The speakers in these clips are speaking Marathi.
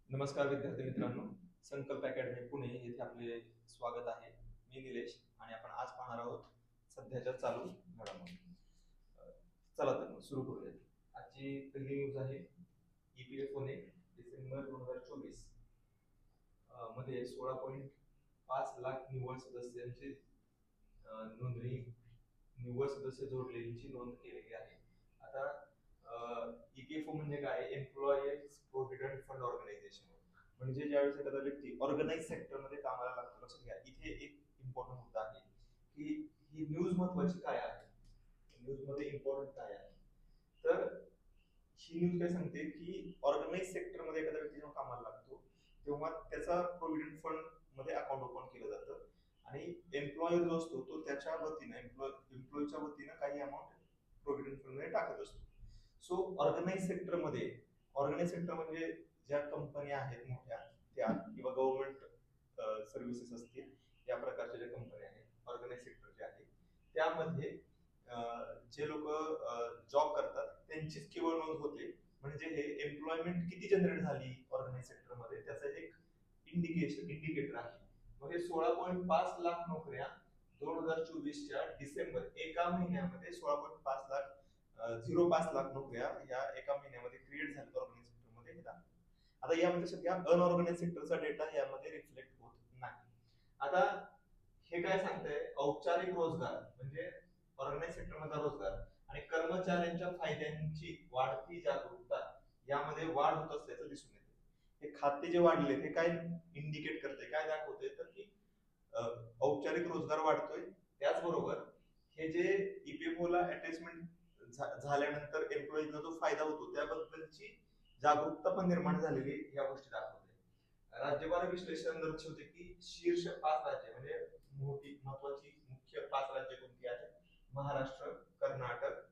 नमस्कार विद्यार्थी मित्रांनो, संकल्प अकॅडमी पुणे येथे आपले स्वागत आहे. मी निलेश आणि आपण आज पाहणार आहोत सध्याच्या चालू घडामोडी. अ, चला तर मग सुरू करूया. आजची पहिली न्यूज आहे EPFOने डिसेंबर 2024 मध्ये 16.5 लाख निव्वळ सदस्यांची नोंदणी निव्वळ सदस्य जोडलेलीची नोंद केलेली आहे. आता EPFO म्हणजे काय? Employees provident fund organisation. म्हणजे ज्यावेळेस एखादा व्यक्ती ऑर्गनाइज सेक्टरमध्ये कामाला लागतो, लक्षात घ्या इथे एक इम्पॉर्टंट मुद्दा आहे की ही न्यूज महत्वाची काय आहे, न्यूज मध्ये इम्पॉर्टंट काय आहे. तर ही न्यूज काय सांगते की ऑर्गनाइज सेक्टरमध्ये एखादा व्यक्ती जेव्हा कामाला लागतो तेव्हा त्याचा प्रोव्हिडंट फंड मध्ये अकाउंट ओपन केलं जातं आणि एम्प्लॉयर जो असतो तो त्याच्या वतीनं एम्प्लॉईच्या वतीनं काही अमाऊंट प्रोव्हिडंट फंड मध्ये टाकत असतो. सो ऑर्गनाइज सेक्टर म्हणजे ज्या कंपन्या आहेत मोठ्या त्या किंवा गव्हर्नमेंट सर्व्हिसेस असतील या प्रकारच्या ज्या कंपन्या आहेत ऑर्गनाइज सेक्टर जे आहे त्यामध्ये जे लोक जॉब करतात त्यांचीच केवळ नोंद होते. म्हणजे हे एम्प्लॉयमेंट किती जनरेट झाली ऑर्गनाइज सेक्टरमध्ये त्याचं एक इंडिकेटर आहे. मग हे 16.5 लाख नोकऱ्या 2024च्या डिसेंबर एका महिन्यामध्ये 16.5 लाख नोकऱ्या या एका महिन्यामध्ये क्रिएट झाल्या ऑर्गनाइज सेक्टरमध्ये हे दाखवतं. आता यामध्ये सध्या अनऑर्गनाइज सेक्टरचा डेटा यामध्ये रिफ्लेक्ट होत नाही. आता हे काय सांगतंय, औपचारिक रोजगार म्हणजे ऑर्गनाइज सेक्टरमधला रोजगार आणि कर्मचाऱ्यांच्या फायद्यांची वाढती जागरूकता यामध्ये वाढ होत असल्याचं दिसून येते. हे खाते जे वाढले हे काय इंडिकेट करते, काय दाखवते तर की औपचारिक रोजगार वाढतोय. त्याचबरोबर हे जे EPFO ला अटॅचमेंट झाल्यानंतर एम्प्लॉईजला जो फायदा होतो त्याबद्दलची जागरूकता पण निर्माण झालेली या गोष्टी दाखवते. राज्यवार विश्लेषण दर्शवते की शीर्ष 5 राज्य म्हणजे मोठी महत्वाची मुख्य 5 राज्य कोणती आहेत? महाराष्ट्र, कर्नाटक,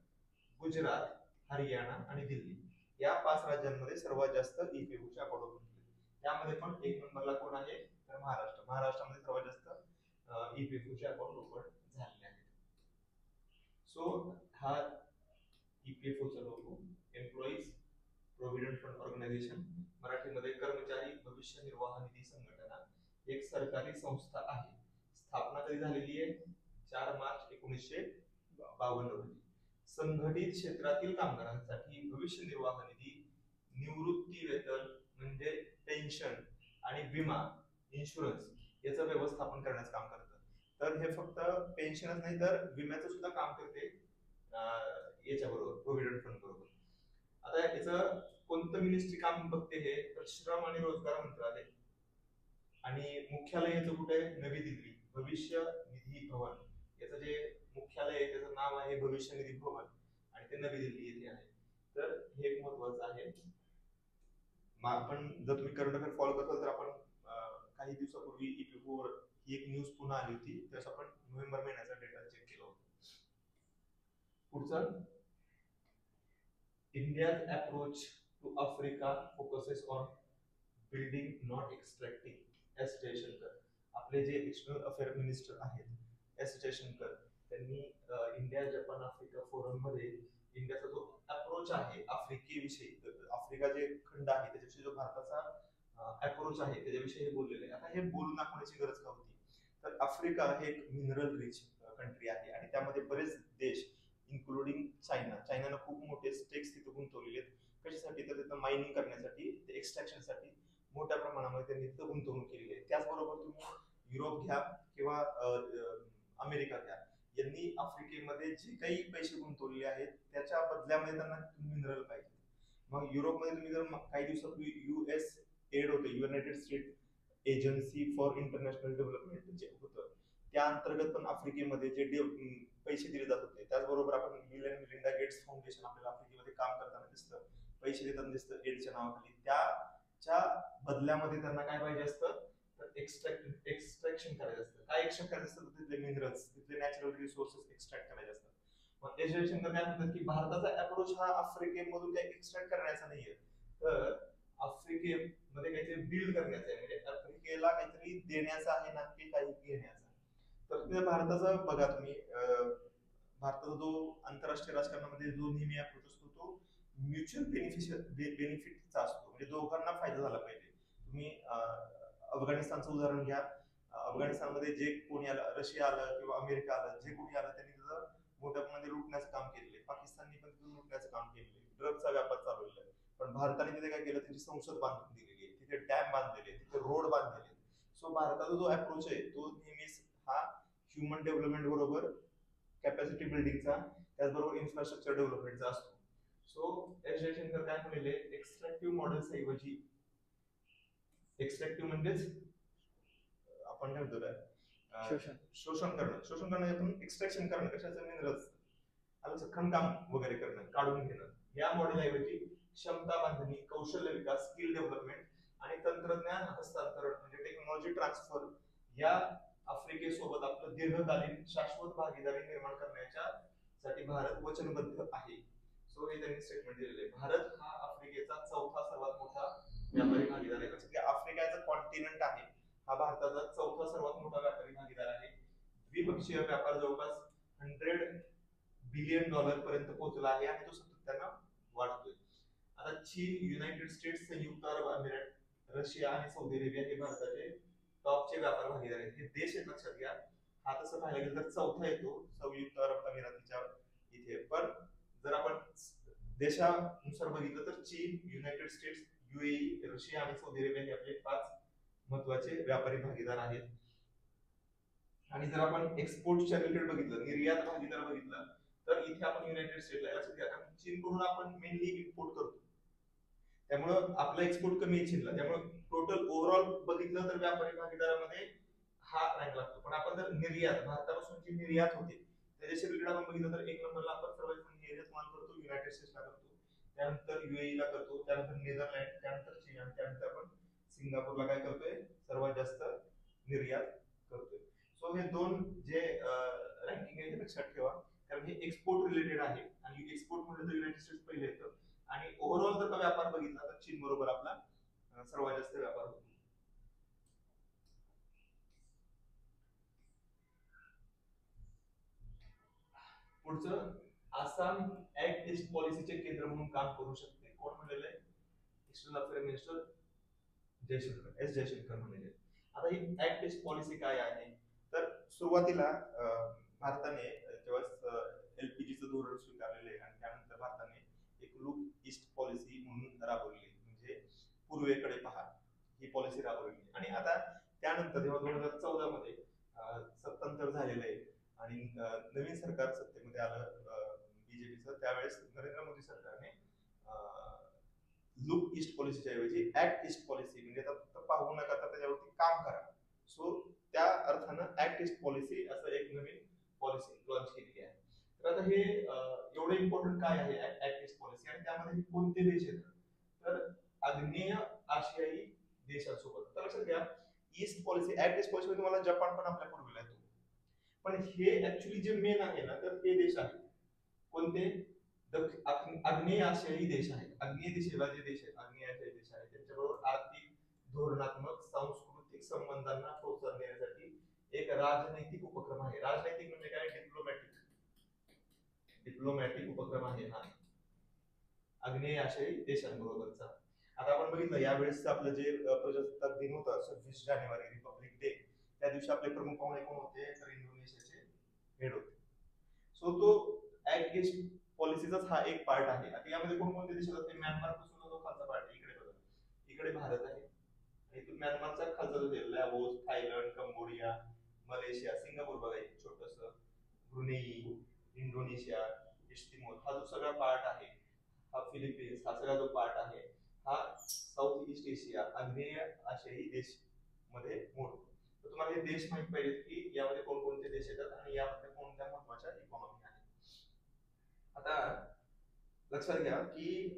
गुजरात, हरियाणा आणि दिल्ली या 5 राज्यांमध्ये सर्वात जास्त EPFOचे अकाउंट ओपन केले. त्यामध्ये पण एक नंबरला कोण आहे तर महाराष्ट्रामध्ये सर्वात जास्त EPFOचे अकाउंट ओपन झालेले आहेत. सो हा EPFOचा logo employees provident fund organisation, मराठीमध्ये कर्मचारी भविष्य निर्वाह निधी संघटना, एक सरकारी संस्था आहे. स्थापना कधी झालेली आहे? 4 मार्च 1952 रोजी. संघटित क्षेत्रातील कामगारांसाठी भविष्य निर्वाह निधी, निवृत्ती वेतन म्हणजे पेन्शन आणि विमा इन्शुरन्स याचं व्यवस्थापन करण्याचं काम करतं. तर हे फक्त पेन्शनच नाही तर विम्याचं सुद्धा काम करते याच्याबरोबर प्रोव्हिडंट फंड बरोबर. आता याचं कोणतं मिनिस्ट्री काम बघते हे तर श्रम आणि रोजगार मंत्रालय आणि मुख्यालय याचं कुठे आहे? नवी दिल्ली. भविष्य निधी भवन याचं जे मुख्यालय आहे त्याचं नाव आहे भविष्य निधी भवन आणि ते नवी दिल्ली येथे आहे. तर हे एक महत्वाचं आहे. आपण जर तुम्ही करंट अफेअर फॉलो करताल तर आपण काही दिवसापूर्वी EPFO वर ही एक न्यूज पुन्हा आली होती त्यावेळेस आपण नोव्हेंबर महिन्याचा डेटा चेक केला होता. पुढचं, India's approach to Africa focuses on building not extracting. S Jaishankar आपले जे एक्सटर्नल अफेअर मिनिस्टर आहेत एस जयशंकर त्यांनी इंडिया जपान आफ्रिका फोरम मध्ये इंडियाचा जो अप्रोच आहे आफ्रिकेविषयी, आफ्रिका जे खंड आहे त्याच्याविषयी जो भारताचा अप्रोच आहे त्याच्याविषयी हे बोललेले. आता हे बोलून दाखवण्याची गरज का होती तर आफ्रिका हे एक मिनरल रिच कंट्री आहे आणि त्यामध्ये बरेच देश इन्क्लुडिंग चायनानं खूप मोठे स्टेक्स तिथे गुंतवलेले आहेत. कशासाठी तर तिथं मायनिंग करण्यासाठी, एक्स्ट्रॅक्शनसाठी मोठ्या प्रमाणामध्ये त्यांनी तिथं गुंतवणूक केलेली आहे. त्याचबरोबर तुम्ही युरोप घ्या किंवा अमेरिका घ्या, यांनी आफ्रिकेमध्ये जे काही पैसे गुंतवलेले आहेत त्याच्या बदल्यामध्ये त्यांना मिनरल पाहिजे. मग युरोपमध्ये तुम्ही जर काही दिवसापूर्वी US एड होते, United state agency for international development जे होतं त्या अंतर्गत पण आफ्रिकेमध्ये जे पैसे दिले जात होते. त्याचबरोबर आपण Bill and Melinda Gates Foundation आपल्याला आफ्रिकेमध्ये काम करताना दिसतं, पैसे देताना दिसतं एडच्या नावाखाली. त्याच्या बदल्यामध्ये त्यांना काय पाहिजे असतं तर एक्स्ट्रॅक्शन करायचं असतं. काय एक्स्ट्रॅक्ट करायचं असतं? तिथले मिनरल्स, तिथले नॅचरल रिसोर्सेस एक्स्ट्रॅक्ट करायचे असतात. मग एस जयशंकर काय म्हणतात की भारताचा अप्रोच हा आफ्रिकेमधून काही एक्स्ट्रॅक्ट करण्याचा नाहीये तर आफ्रिकेमध्ये काहीतरी बिल्ड करण्याचं आहे, म्हणजे आफ्रिकेला काहीतरी देण्याचं आहे ना की काही घेण्याचं. तर भारताचा बघा तुम्ही भारताचा जो आंतरराष्ट्रीय राजकारणामध्ये जो नेहमी अप्रोच असतो तो म्युच्युअल बेनिफिटचा असतो, म्हणजे दोघांना फायदा झाला पाहिजे. तुम्ही अफगाणिस्तानचं उदाहरण घ्या. अफगाणिस्तानमध्ये जे कोणी आलं, रशिया आलं किंवा अमेरिका आलं, जे कोणी आलं त्यांनी तिथं मोठ्या प्रमाणात लुटण्याचं काम केलेलं आहे. पाकिस्तानने पण तिथून लुटण्याचं काम केलेलं आहे, ड्रग्सचा व्यापार चालवलेला आहे. पण भारताने तिथे काय केलं, त्यांची संसद बांधून दिलेली आहे, तिथे डॅम बांधलेले, तिथे रोड बांधलेले. सो भारताचा जो अप्रोच आहे तो नेहमीच हा ह्युमन डेव्हलपमेंट बरोबर कॅपॅसिटी बिल्डिंगचा, त्याचबरोबर इन्फ्रास्ट्रक्चर डेव्हलपमेंटचा असतो. सो एस जयशंकर काय म्हणले, एक्स्ट्रॅक्टिव्ह मॉडेल्स ऐवजी, एक्स्ट्रॅक्टिव्ह म्हणजेच आपण काय म्हणतो शोषण करणं, शोषण करणं यातून एक्स्ट्रॅक्शन करणं, कशाचं, मिनरल्स आलं, खणकाम वगैरे करणं, काढून घेणं. या मॉडेल ऐवजी क्षमता बांधणी, कौशल्य विकास, स्किल डेव्हलपमेंट आणि तंत्रज्ञान हस्तांतरण म्हणजे टेक्नॉलॉजी ट्रान्सफर या आफ्रिकेसोबत आपलं दीर्घकालीन शाश्वत भागीदारी निर्माण करण्याच्या साठी भारत वचनबद्ध आहे. सो हे त्यांनी स्टेटमेंट दिलेले आहे. भारत हा आफ्रिकेचा चौथा सर्वात मोठा व्यापारी भागीदार आहे. लक्षात घ्या, आफ्रिका कॉन्टिनेंट आहे, हा भारताचा चौथा सर्वात मोठा व्यापारी भागीदार आहे. द्विपक्षीय व्यापार जवळपास $100 बिलियन पर्यंत पोहोचला आहे आणि तो सातत्यानं वाढतोय. आता चीन, युनायटेड स्टेट्स, संयुक्त अरब अमिरात, रशिया आणि सौदी अरेबिया हे भारताचे टॉपचे व्यापार भागीदार आहेत. हे देश आहेत, लक्षात घ्या. हा तसं पाहायला गेलं तर चौथा येतो संयुक्त अरब अमिरातीच्या इथे. पण जर आपण देशानुसार बघितलं तर चीन, युनायटेड स्टेट्स, युएई, रशिया आणि सौदी अरेबिया हे आपले 5 महत्वाचे व्यापारी भागीदार आहेत. आणि जर आपण एक्सपोर्टच्या रिलेटेड बघितलं, निर्यात भागीदार बघितलं, तर इथे आपण युनायटेड स्टेट्सला, लक्षात घ्या, कारण चीनकडून आपण मेनली इम्पोर्ट करतो, त्यामुळं आपला एक्सपोर्ट कमी आहे चीनला, त्यामुळे टोटल ओव्हरऑल बघितलं तर व्यापारी भागीदारामध्ये हा रँक लागतो. पण आपण जर निर्यात, भारतापासून जी निर्यात होते त्याच्याशी रिलेटेड आपण बघितलं तर एक नंबरला आपण सर्वात निर्यात माल करतो युनायटेड स्टेट्सला करतो, त्यानंतर युएईला करतो, त्यानंतर नेदरलँड, त्यानंतर चीन आणि त्यानंतर आपण सिंगापूरला काय करतोय, सर्वात जास्त निर्यात करतोय. सो हे दोन जे रँकिंग आहे ते लक्षात ठेवा, कारण हे एक्सपोर्ट रिलेटेड आहे आणि एक्सपोर्ट म्हणलं तर युनायटेड स्टेट्स पहिले येतं. आणि ओव्हरऑल जर का व्यापार बघितला तर चीन बरोबर आपला सर्वात जास्त व्यापार होतो. पुढचं, आसाम ऍक्ट ईस्ट पॉलिसीचे केंद्र म्हणून काम करू शकते. कोण म्हणलेलं आहे? External affair minister Jaishankar, S Jaishankar म्हणलेले. आता ही ऍक्ट ईस्ट पॉलिसी काय आहे, तर सुरुवातीला भारताने जेव्हा एलपीजीचं धोरण स्वीकारलेले आणि त्यानंतर भारताने एक लुक ईस्ट पॉलिसी म्हणून राबवली, म्हणजे पूर्वेकडे पहा ही पॉलिसी राबवली. आणि आता त्यानंतर जेव्हा 2014 मध्ये सत्तांतर झालेलं आहे आणि नवीन सरकार सत्तेमध्ये आलं बीजेपीचं, त्यावेळेस नरेंद्र मोदी सरकारने लुक ईस्ट पॉलिसीच्या ऐवजी ऍक्ट ईस्ट पॉलिसी, म्हणजे फक्त पाहू नका तर त्याच्यावरती काम करा, सो त्या अर्थानं ऍक्ट ईस्ट पॉलिसी असं एक नवीन पॉलिसी लॉन्च केली आहे. तर आता हे एवढं इम्पॉर्टंट काय आहे ऍक्ट ईस्ट पॉलिसी आणि त्यामध्ये कोणते देश येतात, तर आग्नेय आशियाई देशांसोबत. तर लक्षात घ्या, east policy, act east policy तुम्हाला जपान पण आपल्या पूर्वीला येतो, पण हे ऍक्च्युली जे मेन आहे ना, तर हे देश आहेत कोणते, आग्नेय आशियाई देश आहेत. आग्नेय दिशेला जे देश आहेत, आग्नेय आशियाई देश आहेत, त्यांच्याबरोबर आर्थिक, धोरणात्मक, सांस्कृतिक संबंधांना प्रोत्साहन देण्यासाठी एक राजनैतिक उपक्रम आहे. राजनैतिक म्हणजे काय, डिप्लोमॅटिक उपक्रम आहे हा आग्नेय आशियाई देशांबरोबरचा. आता आपण बघितलं यावेळेस आपलं जे प्रजासत्ताक दिन होता 26 जानेवारी, रिपब्लिक डे, त्या दिवशी आपले प्रमुख पाहुणे कोण होते, तर इंडोनेशियाचे हेड होते. सो तो ऍक्ट ईस्ट पॉलिसीचाच हा एक पार्ट आहे. आता यामध्ये कोणकोणते देश होते, म्यानमार पासून जो खालचा पार्ट आहे, इकडे बघा, इकडे भारत आहे, इथून म्यानमारचा खालचा जो आहे, Laos, Thailand, Cambodia, Malaysia, Singapore बघा एक छोटस, ब्रुनेई, इंडोनेशिया, ईस्ट तिमोर, हा जो सगळा पार्ट आहे, हा फिलिपिन्स, हा सगळा जो पार्ट आहे, हा साऊथ ईस्ट एशिया, आग्नेय आशियाई देश मध्ये मोडतो. तर तुम्हाला हे देश माहित पाहिजे की यामध्ये कोणकोणते देश येतात आणि यामध्ये कोणत्या महत्वाच्या इकॉनॉमी आहेत. आता लक्षात घ्या की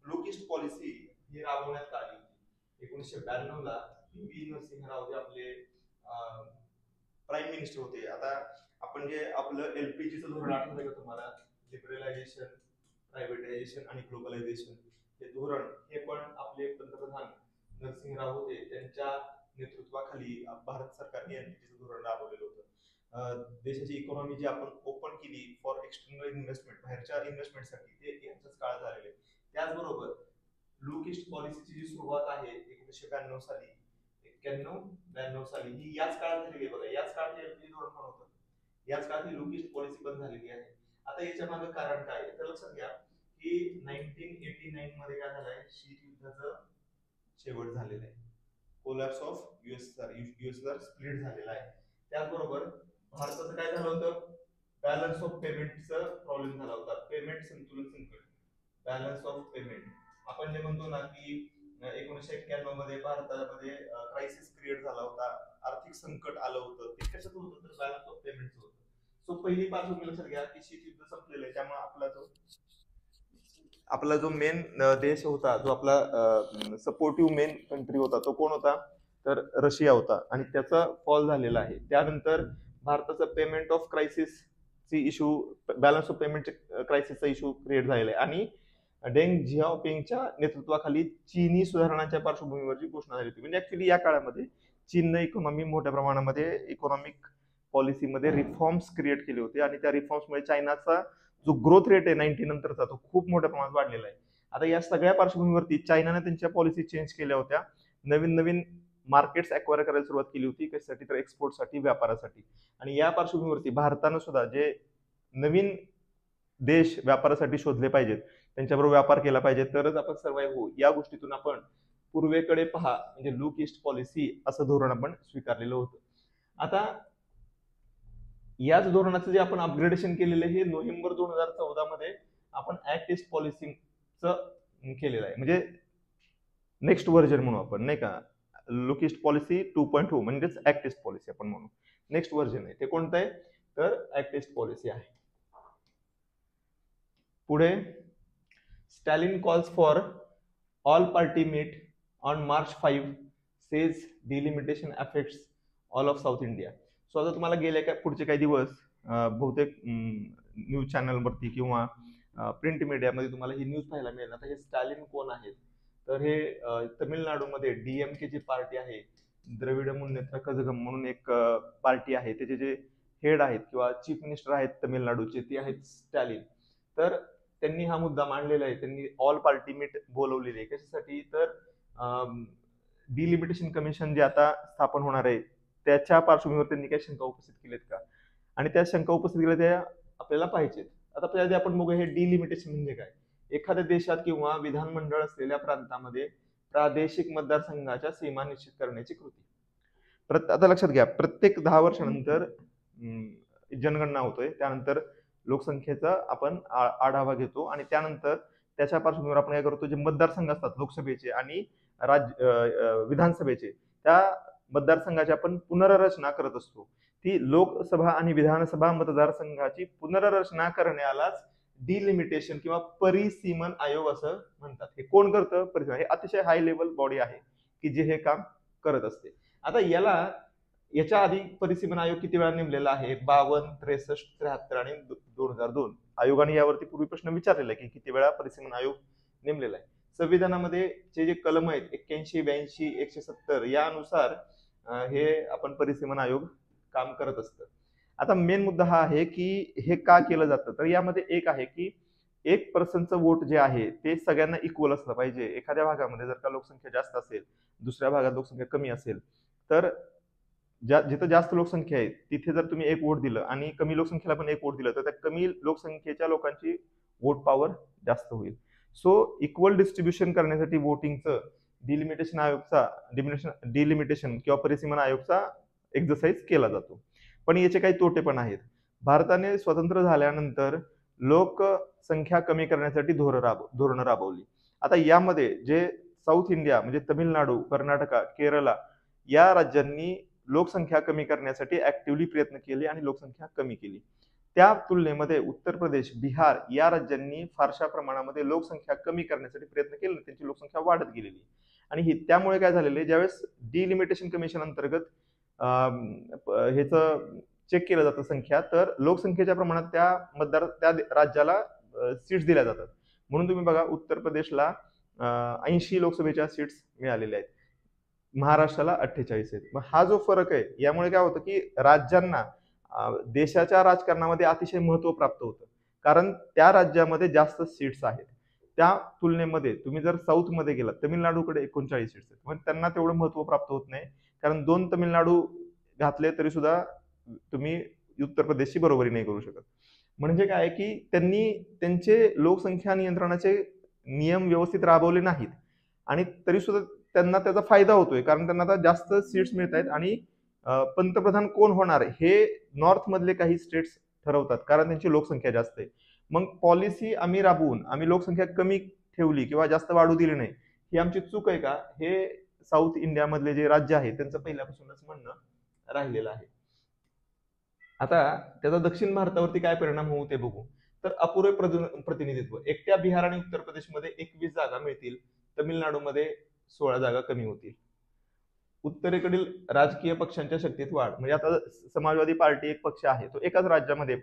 लुक ईस्ट पॉलिसी ही राबवण्यात आली होती 1992 ला. पी नरसिंह राव जे आपले प्राईम मिनिस्टर होते. आता आपण जे आपलं एलपीजीचं धोरण आठवतंय का तुम्हाला, लिबरलायझेशन, प्रायव्हेटायझेशन आणि ग्लोबलायझेशन हे धोरण, हे पण आपले पंतप्रधान नरसिंहराव होते, त्यांच्या नेतृत्वाखाली भारत सरकारने एलपीजीचं धोरण राबवलेलं होतं. देशाची इकॉनॉमी जी आपण ओपन केली फॉर एक्सटर्नल इन्व्हेस्टमेंट, बाहेरच्या इन्व्हेस्टमेंटसाठी, ते यांच्याच काळात झालेले. त्याचबरोबर लुक ईस्ट पॉलिसीची जी सुरुवात आहे 1992 साली, 91-92 साली ही याच काळात झालेली आहे बघा. याच काळात एलपीजी धोरण पण होतं, याच काळात ही लुक ईस्ट पॉलिसी पण झालेली आहे. आता याच्या मागे कारण काय आहे तर लक्षात घ्या की 1989 मध्ये काय झालंय, शीत युद्धाचं शेवट झालेला आहे. कोलॅप्स ऑफ युएसएसआर स्प्लिट झालेला आहे. त्याचबरोबर भारताचं काय झालं होतं, बॅलन्स ऑफ पेमेंटचा प्रॉब्लेम झाला होता, पेमेंट संतुलन संकट, बॅलन्स ऑफ पेमेंट. आपण जे म्हणतो ना की 1991 मध्ये भारतामध्ये क्रायसिस क्रिएट झाला होता, आर्थिक संकट आलं होतं. ते कशाचं होतं तर बॅलन्स ऑफ पेमेंटचं होतं. सो पहिली पार्श्वभूमी लक्षात घ्या की शीत युद्ध संपलेलं आहे, त्यामुळे आपला जो मेन देश होता, जो आपला सपोर्टिव्ह मेन कंट्री होता, तो कोण होता तर रशिया होता, आणि त्याचा फॉल झालेला आहे. त्यानंतर भारताचा पेमेंट ऑफ क्रायसिस ची इश्यू, बॅलन्स ऑफ पेमेंट क्रायसिसचा इश्यू क्रिएट झालेला आहे, आणि डेंग झियाओपिंगच्या नेतृत्वाखाली चीनी सुधारणांच्या पार्श्वभूमीवरची घोषणा झाली होती. म्हणजे ऍक्च्युली या काळामध्ये चीनने इकॉनॉमी मोठ्या प्रमाणामध्ये इकॉनॉमिक पॉलिसीमध्ये रिफॉर्म्स क्रिएट केले होते, आणि त्या रिफॉर्म्समुळे चायनाचा जो ग्रोथ रेट आहे 90 नंतरचा तो खूप मोठ्या प्रमाणात वाढलेला आहे. आता या सगळ्या पार्श्वभूमीवरती चायनाने त्यांच्या पॉलिसी चेंज केल्या होत्या, नवीन नवीन मार्केट्स अक्वायर करायला सुरुवात केली होती, कशासाठी तर एक्सपोर्टसाठी, व्यापारासाठी. आणि या पार्श्वभूमीवरती भारतानं सुद्धा जे नवीन देश व्यापारासाठी शोधले पाहिजेत, त्यांच्याबरोबर व्यापार केला पाहिजे, तरच आपण सर्वाईव्ह होऊ. या गोष्टीतून आपण पूर्वेकडे पहा म्हणजे लुक ईस्ट पॉलिसी असं धोरण आपण स्वीकारलेलं होतं. आता याच धोरणाचं जे आपण अपग्रेडेशन केलेलं आहे हे नोव्हेंबर 2014 मध्ये आपण ऍक्ट ईस्ट पॉलिसीचं केलेलं आहे, म्हणजे नेक्स्ट व्हर्जन म्हणू आपण, नाही का, लुक ईस्ट पॉलिसी 2.2 म्हणजेच ऍक्ट ईस्ट पॉलिसी आपण म्हणू. नेक्स्ट व्हर्जन आहे ते कोणतं आहे तर ऍक्ट ईस्ट पॉलिसी आहे. पुढे Stalin calls for all party meet on March 5 says delimitation affects all of South India. So आता तुम्हाला गेल्या काय पुढचे काही दिवस बहुतेक न्यूज चॅनलवरती किंवा प्रिंट मीडियामध्ये तुम्हाला ही न्यूज पाहायला मिळेल. आता हे स्टॅलिन कोण आहेत तर हे तमिळनाडूमध्ये डीएमके ची पार्टी आहे, द्रविड मुन्नेत्र कझगम म्हणून एक पार्टी आहे, त्याचे जे हेड आहेत किंवा चीफ मिनिस्टर आहेत तमिळनाडूचे ते आहेत स्टॅलिन. तर त्यांनी हा मुद्दा मांडलेला आहे, त्यांनी ऑल पार्टी मीट बोलवलेली आहे. कशासाठी तर डिलिमिटेशन कमिशन जे आता स्थापन होणार आहे त्याच्या पार्श्वभूमीवर त्यांनी काही शंका उपस्थित केल्यात का, आणि त्या शंका उपस्थित केल्या त्या आपल्याला पाहिजेत. आता पहिल्यांदा आपण बघूया हे डिलिमिटेशन म्हणजे काय. एखाद्या देशात किंवा विधानमंडळ असलेल्या प्रांतामध्ये प्रादेशिक मतदारसंघाच्या सीमा निश्चित करण्याची कृती. आता लक्षात घ्या, प्रत्येक 10 वर्षानंतर जनगणना होतोय, त्यानंतर लोकसंख्येचा आपण आढावा घेतो, आणि त्यानंतर त्याच्या पार्श्वभूमीवर आपण काय करतो, जे मतदारसंघ असतात लोकसभेचे आणि विधानसभेचे, त्या मतदारसंघाची आपण पुनर्रचना करत असतो. ती लोकसभा आणि विधानसभा मतदारसंघाची पुनर्रचना करण्यालाच डिलिमिटेशन किंवा परिसीमन आयोग असं म्हणतात. हे कोण करतं, परिसीमन. हे अतिशय हाय लेवल बॉडी आहे की जे हे काम करत असते. आता याच्या आधी परिसीमन आयोग किती वेळा नेमलेला आहे, 52, 63, 73 आणि 2002. आयोगाने यावरती पूर्वी प्रश्न विचारलेला आहे की किती वेळा परिसीमन आयोग नेमलेला आहे. संविधानामध्ये जे कलम आहेत 81, 82, 170 यानुसार हे आपण परिसीमन आयोग काम करत असतं. आता मेन मुद्दा हा आहे की हे का केलं जातं, तर यामध्ये एक आहे की 1% वोट जे आहे ते सगळ्यांना इक्वल असलं पाहिजे. एखाद्या भागामध्ये जर का लोकसंख्या जास्त असेल, दुसऱ्या भागात लोकसंख्या कमी असेल, तर जिथं जास्त लोकसंख्या आहे तिथे जर तुम्ही 1 वोट दिलं आणि कमी लोकसंख्येला पण 1 वोट दिलं तर त्या कमी लोकसंख्येच्या लोकांची वोट पॉवर जास्त होईल. सो इक्वल डिस्ट्रीब्युशन करण्यासाठी वोटिंगचं डिलिमिटेशन किंवा परिसीमन आयोगचा एक्झरसाइज केला जातो. पण याचे काही तोटे पण आहेत. भारताने स्वतंत्र झाल्यानंतर लोकसंख्या कमी करण्यासाठी धोरणं राबवली. आता यामध्ये जे साऊथ इंडिया म्हणजे तमिळनाडू, कर्नाटका, केरला या राज्यांनी लोकसंख्या कमी करण्यासाठी ऍक्टिव्हली प्रयत्न केले आणि लोकसंख्या कमी केली. त्या तुलनेमध्ये उत्तर प्रदेश, बिहार या राज्यांनी फारशा प्रमाणामध्ये लोकसंख्या कमी करण्यासाठी प्रयत्न केले, त्यांची लोकसंख्या वाढत गेलेली. आणि त्यामुळे काय झालेलं आहे, ज्यावेळेस डिलिमिटेशन कमिशन अंतर्गत ह्याचं चेक केलं जातं संख्या, तर लोकसंख्येच्या प्रमाणात त्या राज्याला सीट्स दिल्या जातात. म्हणून तुम्ही बघा उत्तर प्रदेशला 80 लोकसभेच्या सीट्स मिळालेल्या आहेत, महाराष्ट्राला 48 आहेत. मग हा जो फरक आहे यामुळे काय होतं की राज्यांना देशाच्या राजकारणामध्ये अतिशय महत्व प्राप्त होतं, कारण त्या राज्यामध्ये जास्त सीट्स आहेत. त्या तुलनेमध्ये तुम्ही जर साऊथ मध्ये गेलात, तमिळनाडूकडे 39 सीट्स आहेत, पण त्यांना तेवढं महत्व प्राप्त होत नाही, कारण 2 तमिळनाडू घातले तरी सुद्धा तुम्ही उत्तर प्रदेशची बरोबरी नाही करू शकत. म्हणजे काय की त्यांनी त्यांचे लोकसंख्या नियंत्रणाचे नियम व्यवस्थित राबवले नाहीत, आणि तरी सुद्धा त्यांना त्याचा फायदा होतोय, कारण त्यांना आता जास्त सीट्स मिळत आहेत, आणि पंतप्रधान कोण होणार हे नॉर्थ मधले काही स्टेट्स ठरवतात, कारण त्यांची लोकसंख्या जास्त आहे. मग पॉलिसी आम्ही राबवून आम्ही लोकसंख्या कमी ठेवली किंवा जास्त वाढू दिली नाही, ही आमची चूक आहे का, हे साऊथ इंडिया मधले जे राज्य आहे त्यांचं पहिल्यापासूनच म्हणणं राहिलेलं आहे. आता त्याचा दक्षिण भारतावरती काय परिणाम होऊ ते बघू. तर अपुरे प्रतिनिधित्व, एकट्या बिहार आणि उत्तर प्रदेशमध्ये 21 जागा मिळतील, तमिळनाडूमध्ये 16 जागा कमी होतील. उत्तरेकडील राजकीय पक्षांच्या शक्तीत वाढ, म्हणजे आता समाजवादी पार्टी एक पक्ष आहे, तो एकाच राज्यामध्ये,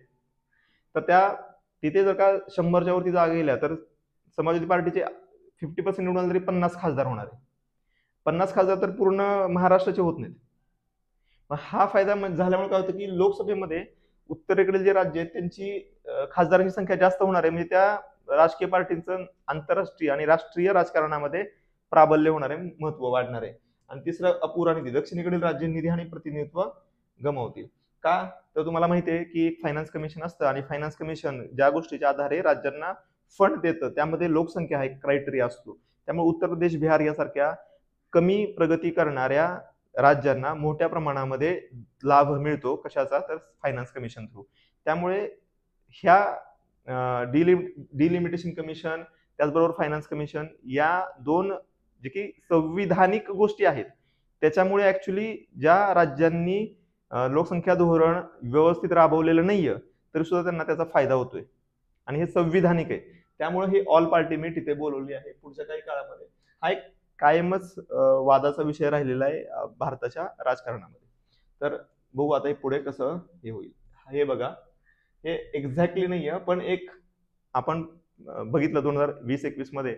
तर तिथे जर का 100च्या वरती जागा गेल्या तर समाजवादी पार्टीचे 50% निवडून तरी 50 खासदार होणार आहे. 50 खासदार तर पूर्ण महाराष्ट्राचे होत नाहीत. हा फायदा झाल्यामुळे काय होतं की लोकसभेमध्ये उत्तरेकडील जे राज्य आहेत त्यांची खासदारांची संख्या जास्त होणार आहे, म्हणजे त्या राजकीय पार्टींचं आंतरराष्ट्रीय आणि राष्ट्रीय राजकारणामध्ये प्राबल्य होणार आहे, महत्व वाढणार आहे. आणि तिसरं अपुरा निधी, दक्षिणेकडील राज्य निधी आणि प्रतिनिधित्व गमावतील. का, तर तुम्हाला माहिती आहे की एक फायनान्स कमिशन असतं, आणि फायनान्स कमिशन ज्या गोष्टीच्या आधारे राज्यांना फंड देतं त्यामध्ये लोकसंख्या हा एक क्रायटेरिया असतो. त्यामुळे उत्तर प्रदेश, बिहार यासारख्या कमी प्रगती करणाऱ्या राज्यांना मोठ्या प्रमाणामध्ये लाभ मिळतो, कशाचा, तर फायनान्स कमिशन थ्रू. त्यामुळे ह्या डिलिमिटेशन कमिशन त्याचबरोबर फायनान्स कमिशन या दोन जे की संविधानिक गोष्टी आहेत, त्याच्यामुळे ऍक्च्युली ज्या राज्यांनी लोकसंख्या धोरण व्यवस्थित राबवलेलं नाहीये तरी सुद्धा त्यांना त्याचा फायदा होतोय, आणि हे संविधानिक आहे. त्यामुळे ही ऑल पार्टी मीट इथे बोलवली आहे. पुढच्या काही काळामध्ये हा एक कायमच वादाचा विषय राहिलेला आहे भारताच्या राजकारणामध्ये. तर बघू आता हे पुढे कसं हे होईल. हे बघा, हे एक्झॅक्टली नाहीये, पण एक आपण बघितलं 2020-21 मध्ये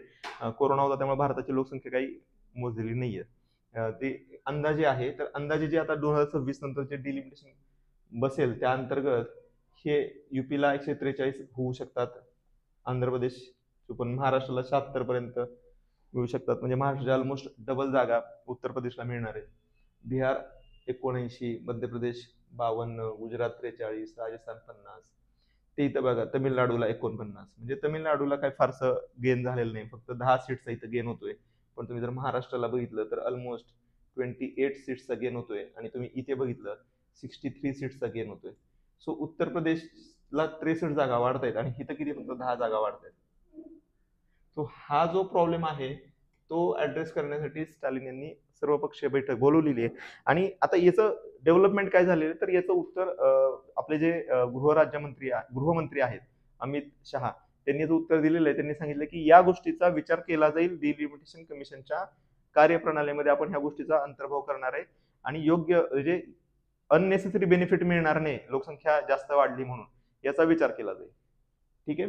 कोरोना होता, त्यामुळे भारताची लोकसंख्या काही मोजलेली नाहीये. ते अंदाजे आहे, तर अंदाजे जे आता 2026 नंतरचे डिलिमिटेशन बसेल त्या अंतर्गत हे युपीला 143 होऊ शकतात, आंध्र प्रदेश 54, महाराष्ट्राला 76 पर्यंत मिळू शकतात, म्हणजे महाराष्ट्राच्या ऑलमोस्ट डबल जागा उत्तर प्रदेशला मिळणार आहेत. बिहार 79, मध्य प्रदेश 52, गुजरात 43, राजस्थान 50, ते इथं बघा तमिळनाडूला 49. म्हणजे तमिळनाडूला काही फारसं गेन झालेलं नाही, फक्त 10 सीट्सचा इथं गेन होतोय. पण तुम्ही जर महाराष्ट्राला बघितलं तर ऑलमोस्ट 28 सीट्सचा गेन होतोय, आणि तुम्ही इथे बघितलं 63 सीट्सचा गेन होतोय. सो उत्तर प्रदेशला 63 जागा वाढतायत, आणि इथं किती, फक्त 10 जागा वाढतायत. तो हा जो प्रॉब्लेम आहे तो ऍड्रेस करण्यासाठी स्टॅलिन यांनी सर्वपक्षीय बैठक बोलवलेली आहे. आणि आता याचं डेव्हलपमेंट काय झालेलं, तर याचं उत्तर आपले जे गृहमंत्री आहेत अमित शहा, त्यांनी याचं उत्तर दिलेलं आहे. त्यांनी सांगितलं की या गोष्टीचा विचार केला जाईल, डिलिमिटेशन कमिशनच्या कार्यप्रणालीमध्ये आपण ह्या गोष्टीचा अंतर्भाव करणार आहे, आणि योग्य म्हणजे अननेसेसरी बेनिफिट मिळणार नाही लोकसंख्या जास्त वाढली म्हणून, याचा विचार केला जाईल. ठीक आहे,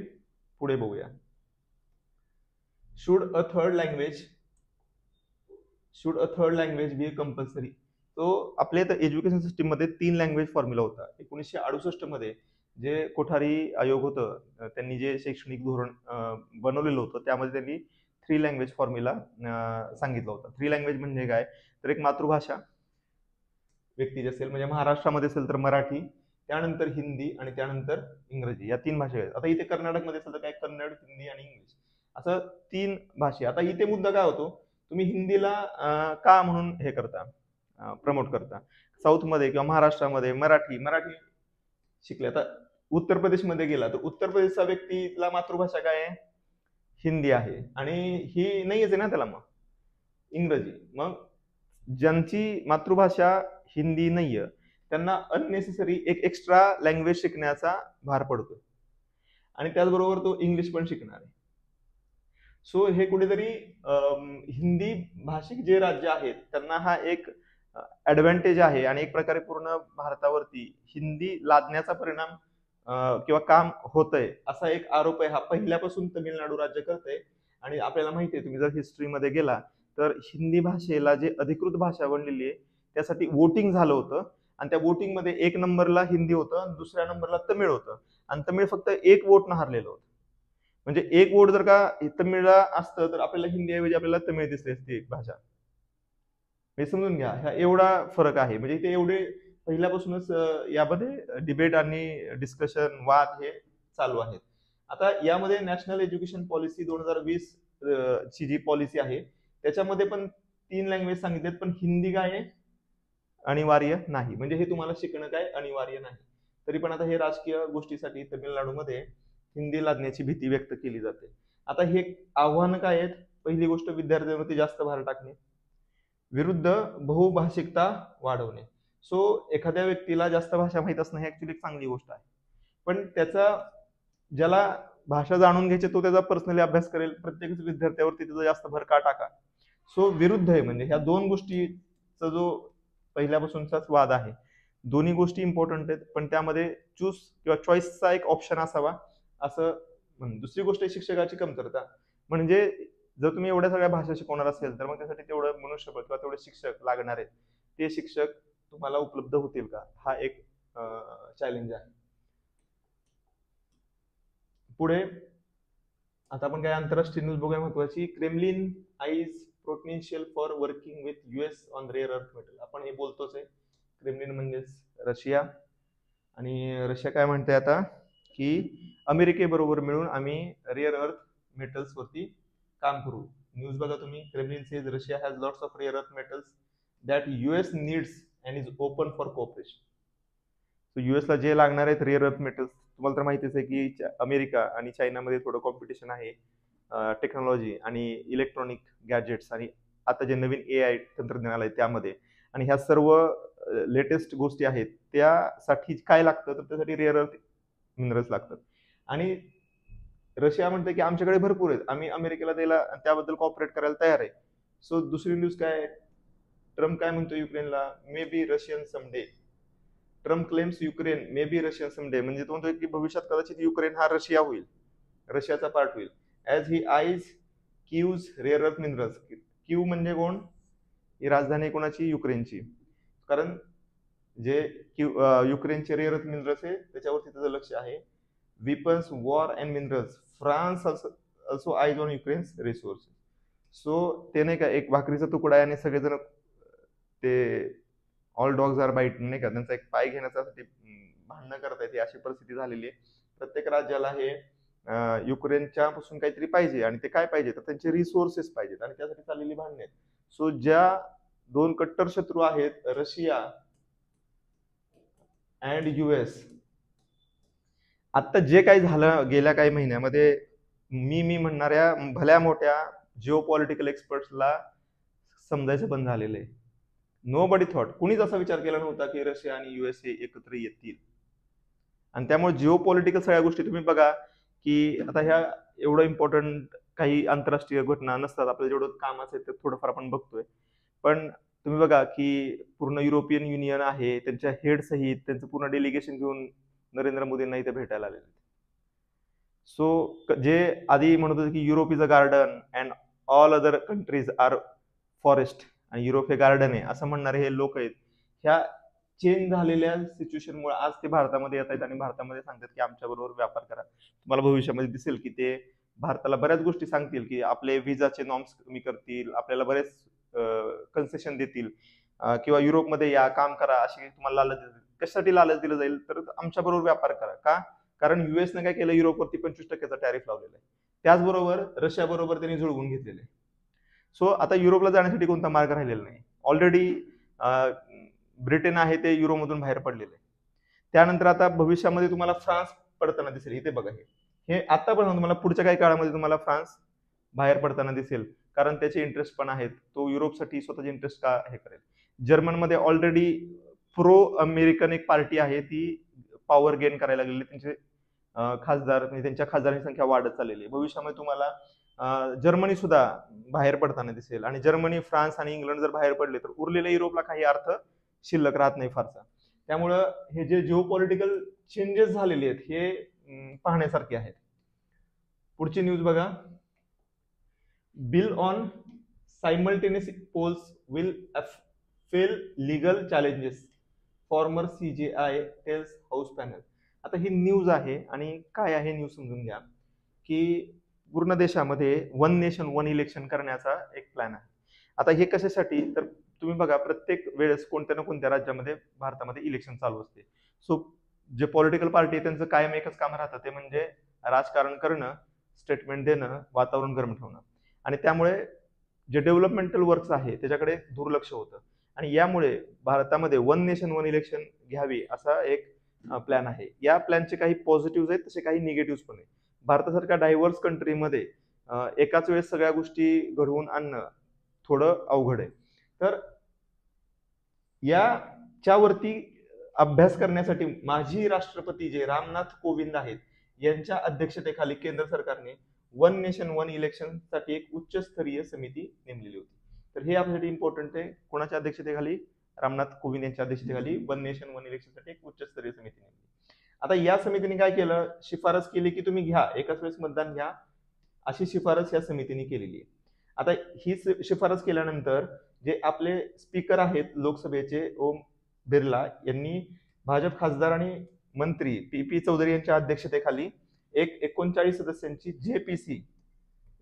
पुढे बघूया. Should a third language B compulsory. तो आपल्या इथं एज्युकेशन सिस्टीम मध्ये 3 लँग्वेज फॉर्म्युला होता. 1968 मध्ये जे कोठारी आयोग होतं त्यांनी जे शैक्षणिक धोरण बनवलेलं होतं त्यामध्ये त्यांनी 3 लँग्वेज फॉर्म्युला सांगितलं होतं. 3 लँग्वेज म्हणजे काय, तर एक मातृभाषा व्यक्ती असेल, म्हणजे महाराष्ट्रामध्ये असेल तर मराठी, त्यानंतर हिंदी, आणि त्यानंतर इंग्रजी, या 3 भाषा आहेत. आता इथे कर्नाटकमध्ये असेल तर काय, कन्नड, हिंदी आणि इंग्लिश, असं 3 भाषा. आता इथे मुद्दा काय होतो, तुम्ही हिंदीला का म्हणून हे करता, प्रमोट करता. साऊथमध्ये किंवा महाराष्ट्रामध्ये मराठी शिकले. आता उत्तर प्रदेशमध्ये गेला तर उत्तर प्रदेशचा व्यक्तीला मातृभाषा काय आहे, हिंदी आहे, आणि ही नाहीच आहे ना त्याला मग इंग्रजी. मग ज्यांची मातृभाषा हिंदी नाहीये त्यांना अननेसेसरी एक एक्स्ट्रा लँग्वेज शिकण्याचा भार पडतो, आणि त्याचबरोबर तो इंग्लिश पण शिकणार आहे. सो हे कुठेतरी हिंदी भाषिक जे राज्य आहेत त्यांना हा एक ऍडव्हान्टेज आहे, आणि एक प्रकारे पूर्ण भारतावरती हिंदी लादण्याचा परिणाम किंवा काम होतंय असा एक आरोप आहे हा पहिल्यापासून तमिळनाडू राज्य करतंय. आणि आपल्याला माहिती आहे, तुम्ही जर हिस्ट्रीमध्ये गेला तर हिंदी भाषेला जे अधिकृत भाषा बनलेली आहे त्यासाठी वोटिंग झालं होतं, आणि त्या वोटिंगमध्ये 1 नंबरला हिंदी होतं, दुसऱ्या नंबरला तमिळ होतं, आणि तमिळ फक्त 1 वोटनं हारलेलं होतं. म्हणजे एक वोट जर का तमिळला असतं तर आपल्याला हिंदी ऐवजी आपल्याला तमिळ दिसली असती एक भाषा. हे समजून घ्या, ह्या एवढा फरक आहे. म्हणजे ते एवढे पहिल्यापासूनच यामध्ये डिबेट आणि डिस्कशन वाद हे चालू आहेत. आता यामध्ये नॅशनल एज्युकेशन पॉलिसी 2020 ची जी पॉलिसी आहे त्याच्यामध्ये पण 3 लँग्वेज सांगितलेत, पण हिंदी काय आहे अनिवार्य नाही. म्हणजे हे तुम्हाला शिकणं काय अनिवार्य नाही. तरी पण आता हे राजकीय गोष्टीसाठी तामिळनाडूमध्ये हिंदी लादण्याची भीती व्यक्त केली जाते. आता हे आव्हानं काय आहेत? पहिली गोष्ट विद्यार्थ्यांवरती जास्त भार टाकणे, विरुद्ध बहुभाषिकता वाढवणे. सो एखाद्या व्यक्तीला जास्त भाषा माहित असणं ही ऍक्च्युली एक चांगली गोष्ट आहे. पण त्याचा ज्याला भाषा जाणून घ्यायची तो त्याचा पर्सनली अभ्यास करेल. प्रत्येक विद्यार्थ्यावरती त्याचा जास्त भर का टाका? सो विरुद्ध आहे. म्हणजे ह्या दोन गोष्टीचा जो पहिल्यापासूनचाच वाद आहे. दोन्ही गोष्टी इम्पॉर्टंट आहेत, पण त्यामध्ये चूज किंवा चॉईसचा एक ऑप्शन असावा असं दुसरी गोष्ट आहे शिक्षकाची कमतरता. म्हणजे जर तुम्ही एवढ्या सगळ्या भाषा शिकवणार असेल तर मग त्यासाठी तेवढं मनुष्यबळ किंवा तेवढे शिक्षक लागणार आहेत. ते शिक्षक तुम्हाला उपलब्ध होतील का? हा एक चॅलेंज आहे. पुढे आता आपण काय आंतरराष्ट्रीय न्यूज बघूया महत्वाची. Kremlin eyes potential for working with US on rare earth metal. आपण हे बोलतोच आहे. क्रेमलिन म्हणजेच रशिया. आणि रशिया काय म्हणते आता की अमेरिकेबरोबर मिळून आम्ही रेअर अर्थ मेटल्स वरती काम करू. न्यूज बघा तुम्ही. Kremlin says Russia has lots of rare earth metals that US needs and is open for cooperation. So युएसला जे लागणार आहेत रेअर अर्थ मेटल्स, तुम्हाला तर माहितीच आहे की अमेरिका आणि चायनामध्ये थोडं कॉम्पिटिशन आहे टेक्नॉलॉजी आणि इलेक्ट्रॉनिक गॅजेट्स आणि आता जे नवीन AI तंत्रज्ञान आलंय त्यामध्ये. आणि ह्या सर्व लेटेस्ट गोष्टी आहेत त्यासाठी काय लागतं तर त्यासाठी रेअर अर्थ मिनरल्स लागतात. आणि रशिया म्हणते की आमच्याकडे भरपूर आहेत, आम्ही अमेरिकेला द्यायला त्याबद्दल कॉपरेट करायला तयार आहे. सो दुसरी न्यूज काय, ट्रम्प काय म्हणतो युक्रेनला, may be Russian someday. Trump claims Ukraine may be Russian someday. म्हणजे तो म्हणतो की भविष्यात कदाचित युक्रेन हा रशिया होईल, रशियाचा पार्ट होईल. As he eyes Kyiv's rare earth minerals. Kyiv म्हणजे कोण? ही राजधानी कोणाची? युक्रेनची. कारण जे युक्रेनचे रेअर अर्थ मिनरल्स आहे त्याच्यावरती त्याचं लक्ष आहे. weapons, war and minerals. France also eyes on Ukraine's resources. So ते नाही का एक भाकरीचा तुकडा आहे आणि सगळेजण ते ऑल डॉग्स आर बाईट नाही का त्यांचा एक पाय घेण्यासाठी भांडणं करतायत, अशी परिस्थिती झालेली आहे. प्रत्येक राज्याला हे युक्रेनच्या पासून काहीतरी पाहिजे आणि ते काय पाहिजे तर त्यांचे रिसोर्सेस पाहिजेत आणि त्यासाठी चाललेली भांडणं आहेत. सो ज्या दोन कट्टर शत्रू आहेत रशिया अँड US, आता जे काही झालं गेल्या काही महिन्यामध्ये मी म्हणणाऱ्या भल्या मोठ्या जिओ पॉलिटिकल एक्सपर्ट्सला समजायचं बंद झालेलं आहे. नो बडी थॉट, कुणीच असा विचार केला नव्हता की रशिया आणि USA एकत्र येतील. आणि त्यामुळे जिओ पॉलिटिकल सगळ्या गोष्टी तुम्ही बघा की आता ह्या एवढं इम्पॉर्टंट काही आंतरराष्ट्रीय घटना नसतात, आपलं जेवढं काम असेल ते थोडंफार आपण बघतोय. पण तुम्ही बघा की पूर्ण युरोपियन युनियन आहे, त्यांच्या हेड सहित त्यांचं पूर्ण डेलिगेशन घेऊन नरेंद्र मोदींना इथे भेटायला आलेले. सो जे आधी म्हणत होते की Europe is a garden and all other countries are forest आणि युरोप हे गार्डन आहे असं म्हणणारे हे लोक आहेत. ह्या चेंज झालेल्या सिच्युएशनमुळे आज ते भारतामध्ये येत आहेत आणि भारतामध्ये सांगतात की आमच्या बरोबर व्यापार करा. तुम्हाला भविष्यामध्ये दिसेल की ते भारताला बऱ्याच गोष्टी सांगतील की आपले विजाचे नॉर्म्स कमी करतील, आपल्याला बरेच कन्सेशन देतील किंवा युरोपमध्ये या काम करा अशी तुम्हाला लालच देतील. कशासाठी लालच दिलं जाईल तर आमच्या बरोबर व्यापार करा. का? कारण युएसने काय केलं, युरोपवरती 25% टॅरिफ लावलेला आहे. त्याचबरोबर रशिया बरोबर त्यांनी जुळवून घेतलेले. सो आता युरोपला जाण्यासाठी कोणता मार्ग राहिलेला नाही. ऑलरेडी ब्रिटन आहे ते युरोमधून बाहेर पडलेले आहे. त्यानंतर आता भविष्यामध्ये तुम्हाला फ्रान्स पडताना दिसेल. इथे बघा हे आता पण तुम्हाला पुढच्या काही काळामध्ये तुम्हाला फ्रान्स बाहेर पडताना दिसेल, कारण त्याचे इंटरेस्ट पण आहेत. तो युरोपसाठी स्वतःचे इंटरेस्ट का हे करेल. जर्मनमध्ये ऑलरेडी प्रो अमेरिकन एक पार्टी आहे, ती पॉवर गेन करायला लागलेली. त्यांचे खासदार म्हणजे त्यांच्या खासदारांची संख्या वाढत चाललेली आहे. भविष्यामध्ये तुम्हाला जर्मनी सुद्धा बाहेर पडताना दिसेल. आणि जर्मनी, फ्रान्स आणि इंग्लंड जर बाहेर पडले तर उरलेल्या युरोपला काही अर्थ शिल्लक राहत नाही फारसा. त्यामुळं हे जे जिओ पॉलिटिकल चेंजेस झालेले आहेत हे पाहण्यासारखे आहेत. पुढची न्यूज बघा. Bill on simultaneous polls will fail legal challenges, former CJI tells house panel. आता ही न्यूज आहे आणि काय आहे न्यूज समजून घ्या की पूर्ण देशामध्ये वन नेशन वन इलेक्शन करण्याचा एक प्लॅन आहे. आता हे कशासाठी, तर तुम्ही बघा प्रत्येक वेळेस कोणत्या ना कोणत्या राज्यामध्ये भारतामध्ये इलेक्शन चालू असते. सो जे पॉलिटिकल पार्टी त्यांचं कायम एकच काम राहतं, ते म्हणजे राजकारण करणं, स्टेटमेंट देणं, वातावरण गरम ठेवणं. आणि त्यामुळे जे डेव्हलपमेंटल वर्क्स आहे त्याच्याकडे दुर्लक्ष होतं. आणि यामुळे भारतामध्ये वन नेशन वन इलेक्शन घ्यावी असा एक प्लॅन आहे. या प्लॅनचे काही पॉझिटिव्ह आहेत, तसे काही निगेटिव्ह पण आहेत. भारतासारख्या डायव्हर्स कंट्रीमध्ये एकाच वेळेस सगळ्या गोष्टी घडवून आणणं थोडं अवघड आहे. तर याच्यावरती अभ्यास करण्यासाठी माजी राष्ट्रपती जे रामनाथ कोविंद आहेत यांच्या अध्यक्षतेखाली केंद्र सरकारने वन नेशन वन इलेक्शन साठी एक उच्चस्तरीय समिती नेमलेली होती. तर हे आपल्यासाठी इम्पॉर्टंट आहे. कोणाच्या अध्यक्षतेखाली? रामनाथ कोविंद यांच्या अध्यक्षतेखाली वन नेशन वन इलेक्शन साठी एक उच्चस्तरीय समिती नेमली. आता या समितीने काय केलं, शिफारस केली की तुम्ही घ्या, एकाच वेळेस मतदान घ्या, अशी शिफारस या समितीने केलेली आहे. आता ही शिफारस केल्यानंतर जे आपले स्पीकर आहेत लोकसभेचे ओम बिर्ला यांनी भाजप खासदार आणि मंत्री पी चौधरी यांच्या अध्यक्षतेखाली एक 39 सदस्यांची JPC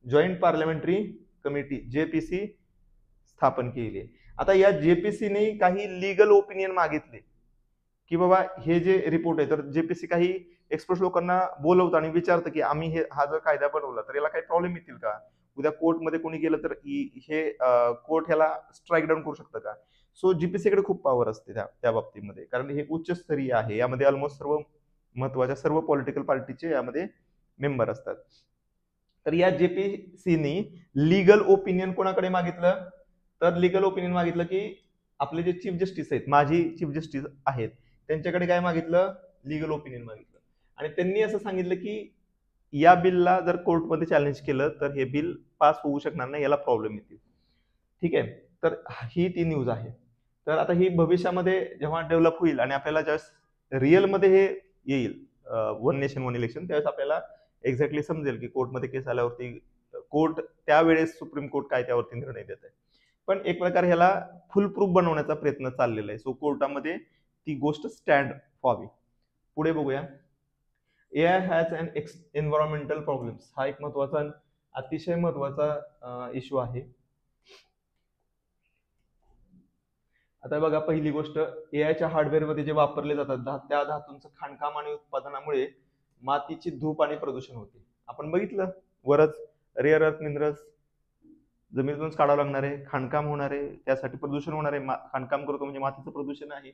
joint parliamentary committee JPC स्थापन केली आहे. आता या जेपीसीने काही लिगल ओपिनियन मागितले की बाबा हे जे रिपोर्ट आहे, तर जेपीसी काही एक्सपर्ट लोकांना बोलवतं आणि विचारतं की आम्ही हा जर कायदा बनवला तर याला काही प्रॉब्लेम येतील का, उद्या कोर्टमध्ये कोणी गेलं तर हे कोर्ट ह्याला स्ट्राईक डाऊन करू शकतं का. सो जीपीसीकडे खूप पॉवर असते त्या बाबतीमध्ये, कारण हे उच्चस्तरीय आहे. यामध्ये ऑलमोस्ट सर्व महत्वाच्या सर्व पॉलिटिकल पार्टीचे यामध्ये मेंबर असतात. तर या जेपीसीनी लीगल ओपिनियन कोणाकडे मागितलं, तर लीगल ओपिनियन मागितलं की आपले जे चीफ जस्टिस आहेत, माजी चीफ जस्टिस आहेत, त्यांच्याकडे काय मागितलं, लीगल ओपिनियन मागितलं. आणि त्यांनी असं सांगितलं की या बिलला जर कोर्टमध्ये चॅलेंज केलं तर हे बिल पास होऊ शकणार नाही, याला प्रॉब्लेम येतील. ठीक आहे, तर ही ती न्यूज आहे. तर आता ही भविष्यामध्ये जेव्हा डेव्हलप होईल आणि आपल्याला ज्यावेळेस रिअलमध्ये हे येईल वन नेशन वन इलेक्शन, त्यावेळेस आपल्याला एक्झॅक्टली समजेल की कोर्टमध्ये केस आल्यावरती कोर्ट त्यावेळेस सुप्रीम कोर्ट काय त्यावरती निर्णय देत आहे. पण एक प्रकारे ह्याला फुल प्रूफ बनवण्याचा प्रयत्न चाललेला आहे. सो कोर्टामध्ये ती गोष्ट स्टँड व्हावी. पुढे बघूया. AI has an environmental problems. हा एक महत्वाचा अतिशय महत्वाचा इश्यू आहे. आता बघा, पहिली गोष्ट, एआयच्या हार्डवेअर मध्ये जे वापरले जातात त्या धातूंचं खाणकाम आणि उत्पादनामुळे मातीची धूप आणि प्रदूषण होते. आपण बघितलं वरच, रेअर अर्थ मिनरल्स जमिनीतूनच काढावं लागणार आहे, खाणकाम होणार आहे, त्यासाठी प्रदूषण होणार आहे. खाणकाम करतो म्हणजे मातीचं प्रदूषण आहे.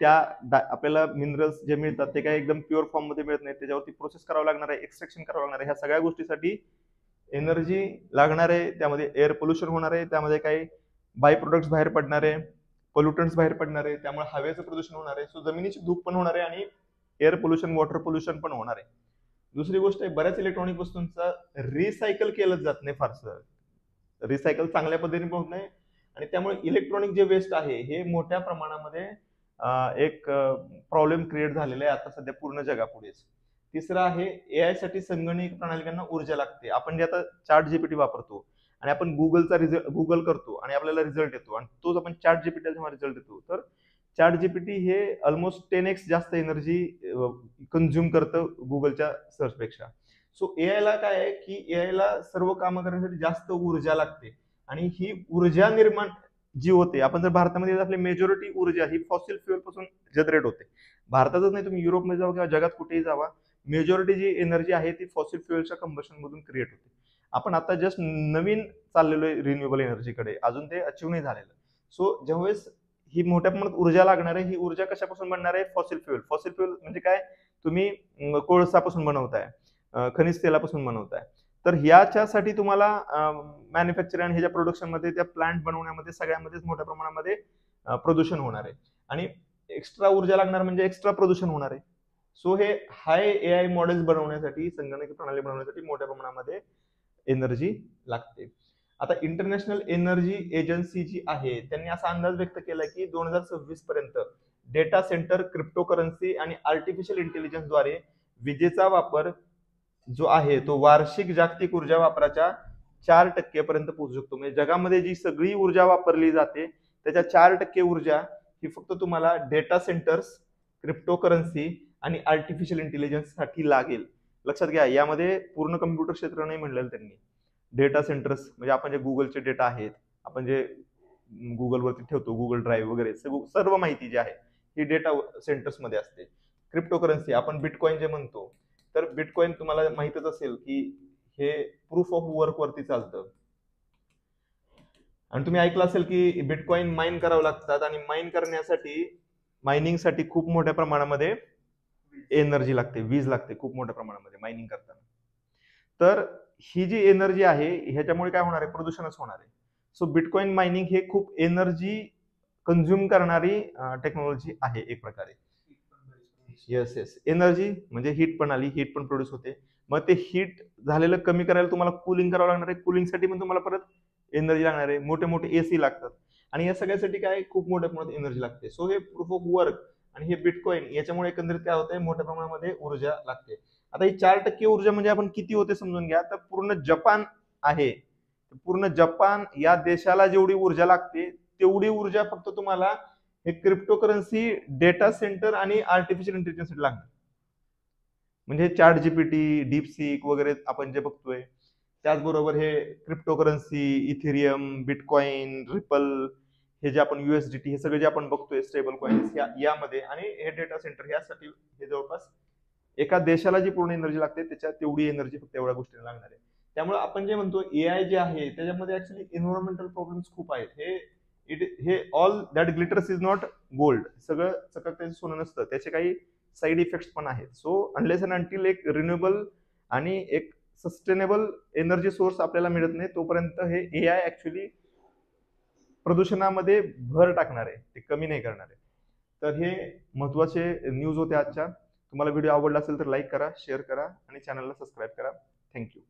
त्या आपल्याला मिनरल्स जे मिळतात ते काही एकदम प्युअर फॉर्म मध्ये मिळत नाही, त्याच्यावरती प्रोसेस करावं लागणार आहे, एक्सट्रॅक्शन करावं लागणार आहे. ह्या सगळ्या गोष्टीसाठी एनर्जी लागणार आहे. त्यामध्ये एअर पोल्युशन होणार आहे, त्यामध्ये काही बाय प्रोडक्ट्स बाहेर पडणार आहे, पोल्युटन्स बाहेर पडणार आहे, त्यामुळे हवेचं प्रदूषण होणार आहे. सो जमिनीची धूप पण होणार आहे आणि एअर पोल्युशन वॉटर पोल्युशन पण होणार आहे. दुसरी गोष्ट आहे, बऱ्याच इलेक्ट्रॉनिक वस्तूंचा रिसायकल केलं जात नाही, फारसं रिसायकल चांगल्या पद्धतीने होत नाही, आणि त्यामुळे इलेक्ट्रॉनिक जे वेस्ट आहे हे मोठ्या प्रमाणामध्ये एक प्रॉब्लेम क्रिएट झालेला आहे आता सध्या पूर्ण जगापुढेच. तिसरं आहे, एआय साठी संगणक प्रणालींना ऊर्जा लागते. आपण जे आता चॅट जीपीटी वापरतो आणि आपण गुगल करतो आणि आपल्याला रिझल्ट येतो, आणि तोच आपण चॅट जीपीटी जेव्हा रिझल्ट येतो, तर चॅट जीपीटी हे ऑलमोस्ट 10x जास्त एनर्जी कंझ्युम करतं गुगलच्या सर्च पेक्षा. सो एआय ला काय आहे की एआय ला सर्व कामं करण्यासाठी जास्त ऊर्जा लागते, आणि ही ऊर्जा निर्माण जी होते, आपण जर भारतामध्ये आपली मेजॉरिटी ऊर्जा ही फॉसिल फ्युएल पासून जनरेट होते. भारतातच नाही, तुम्ही युरोपमध्ये जावा किंवा जगात कुठेही जावा, मेजॉरिटी जी एनर्जी आहे ती फॉसिल फ्युएलच्या कंबशन मधून क्रिएट होते. आपण आता जस्ट नवीन चाललेलो आहे रिन्युएबल एनर्जीकडे, अजून ते अचीव्ह नाही झालेलं. सो ज्यावेळेस ही मोठ्या प्रमाणात ऊर्जा लागणार आहे, ही ऊर्जा कशापासून बनणार आहे, फॉसिल फ्युएल. फॉसिल फ्युएल म्हणजे काय, तुम्ही कोळसापासून बनवताय, खनिज तेलापासून बनवताय. तर ह्याच्यासाठी तुम्हाला मॅन्युफॅक्चरिंग आणि ह्याच्या प्रोडक्शन मध्ये, त्या प्लांट बनवण्यामध्ये सगळ्यामध्येच मोठ्या प्रमाणामध्ये प्रदूषण होणार आहे, आणि एक्स्ट्रा ऊर्जा लागणार म्हणजे एक्स्ट्रा प्रदूषण होणार आहे. सो हे हाय एआय मॉडेल्स बनवण्यासाठी, संगणक प्रणाली बनवण्यासाठी मोठ्या प्रमाणामध्ये एनर्जी लागते. आता इंटरनॅशनल एनर्जी एजन्सी जी आहे त्यांनी असा अंदाज व्यक्त केला की 2026 पर्यंत डेटा सेंटर, क्रिप्टोकरन्सी आणि आर्टिफिशियल इंटेलिजन्स द्वारे विजेचा वापर जो आहे तो वार्षिक जागतिक ऊर्जा वापराच्या 4% पर्यंत पोहोचू शकतो. म्हणजे जगामध्ये जी सगळी ऊर्जा वापरली जाते त्याच्या 4% ऊर्जा ही फक्त तुम्हाला डेटा सेंटर्स, क्रिप्टोकरन्सी आणि आर्टिफिशियल इंटेलिजन्स साठी लागेल. लक्षात घ्या, यामध्ये पूर्ण कम्प्युटर क्षेत्र नाही म्हणलेलं त्यांनी. डेटा सेंटर्स म्हणजे आपण जे गुगलचे डेटा आहेत, आपण जे गुगलवरती ठेवतो, गुगल ड्राईव्ह वगैरे सर्व माहिती जी आहे ही डेटा सेंटर्स मध्ये असते. क्रिप्टोकरन्सी आपण बिटकॉइन जे म्हणतो, तर बिटकॉइन तुम्हाला माहितच असेल की हे प्रूफ ऑफ वर्क वरती चालतं. आणि तुम्ही ऐकलं असेल की बिटकॉइन माइन करावं लागतात आणि माइन करण्यासाठी मायनिंगसाठी खूप मोठ्या प्रमाणामध्ये एनर्जी लागते, वीज लागते खूप मोठ्या प्रमाणामध्ये मायनिंग करताना. तर ही जी एनर्जी आहे ह्याच्यामुळे काय होणार आहे, प्रदूषणच होणार आहे. सो बिटकॉइन मायनिंग हे खूप एनर्जी कंझ्युम करणारी टेक्नॉलॉजी आहे एक प्रकारे. येस येस, एनर्जी म्हणजे हीट पण आली, हीट पण प्रोड्यूस होते. मग ते हीट झालेलं कमी करायला तुम्हाला कूलिंग करावं लागणार आहे. कूलिंगसाठी पण तुम्हाला परत एनर्जी लागणार आहे. मोठे मोठे एसी लागतात आणि या सगळ्यासाठी काय खूप मोठ्या प्रमाणात एनर्जी लागते. सो हे प्रूफ ऑफ वर्क आणि हे बिटकॉइन याच्यामुळे एकंदरीत काय होतंय, मोठ्या प्रमाणामध्ये ऊर्जा लागते. आता ही 4% ऊर्जा म्हणजे आपण किती होते समजून घ्या. तर पूर्ण जपान आहे, पूर्ण जपान या देशाला जेवढी ऊर्जा लागते तेवढी ऊर्जा फक्त तुम्हाला हे क्रिप्टोकरन्सी डेटा सेंटर आणि आर्टिफिशियल इंटेलिजन्स लागणार. म्हणजे चॅट जीपीटी, डीपसीक वगैरे आपण जे बघतोय, त्याचबरोबर हे क्रिप्टोकरन्सी, इथेरियम, बिटकॉइन, रिपल, हे जे आपण USDT हे सगळे जे आपण बघतोय स्टेबल कॉइन्स यामध्ये आणि हे डेटा सेंटर यासाठी हे जवळपास एका देशाला जी पूर्ण एनर्जी लागते त्याच्या तेवढी एनर्जी फक्त एवढ्या गोष्टीला लागणार आहे. त्यामुळे आपण जे म्हणतो AI जे आहे त्याच्यामध्ये ऍक्च्युली एन्व्हायरमेंटल प्रॉब्लेम्स खूप आहेत. हे all that glitters is not gold, सगळं चककते सोनं नसतं, त्याचे काही साईड इफेक्ट्स पण आहेत. सो अनलेस अँड अंटिल एक रिन्युएबल आणि एक सस्टेनेबल एनर्जी सोर्स आपल्याला मिळत नाही तोपर्यंत हे AI ऍक्च्युली प्रदूषणामध्ये भर टाकणार आहे, ते कमी नाही करणार आहे. तर हे महत्वाचे न्यूज होते आजच्या. तुम्हाला व्हिडिओ आवडला असेल तर लाईक करा, शेअर करा आणि चॅनलला सबस्क्राईब करा. थँक्यू.